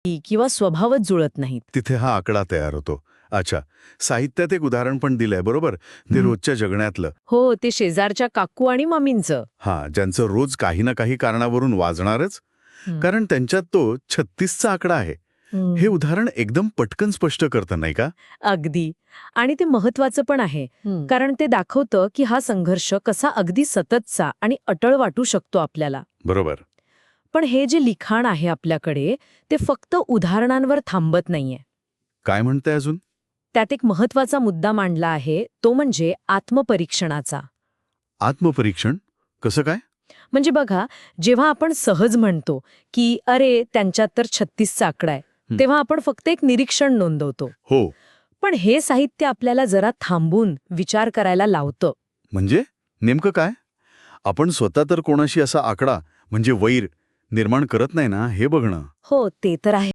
किंवा स्वभावच जुळत नाहीत. तिथे हा आकडा तयार होतो. अच्छा, साहित्यात एक उदाहरण पण दिलंय बरोबर, ते रोजच्या जगण्यातलं. हो, ते शेजारच्या काकू आणि मम्मींचं. ज्यांचं रोज काही ना काही कारणावरून वाजणारच, कारण त्यांच्यात तो 36चा आकडा आहे. हे उदाहरण एकदम पटकन स्पष्ट करतं नाही का? अगदी. आणि ते महत्वाचं पण आहे, कारण ते दाखवतं की हा संघर्ष कसा अगदी सततचा आणि अटळ वाटू शकतो आपल्याला. बरोबर. पण हे जे लिखाण आहे आपल्याकडे, ते फक्त उदाहरणांवर थांबत नाहीये. काय म्हणताय अजून? त्यात एक महत्वाचा मुद्दा मांडला आहे, तो म्हणजे आत्मपरीक्षणाचा. आत्मपरीक्षण कसं काय? म्हणजे बघा, जेव्हा आपण सहज म्हणतो की अरे त्यांच्यात तर 36चा आकडा आहे, तेव्हा आपण फक्त एक निरीक्षण नोंदवतो. हो. पण हे साहित्य आपल्याला जरा थांबून विचार करायला लावतं. म्हणजे नेमकं काय? आपण स्वतः तर कोणाशी असा आकडा म्हणजे वैर निर्माण करत नाही ना, हे बघणं. हो, ते तर आहे.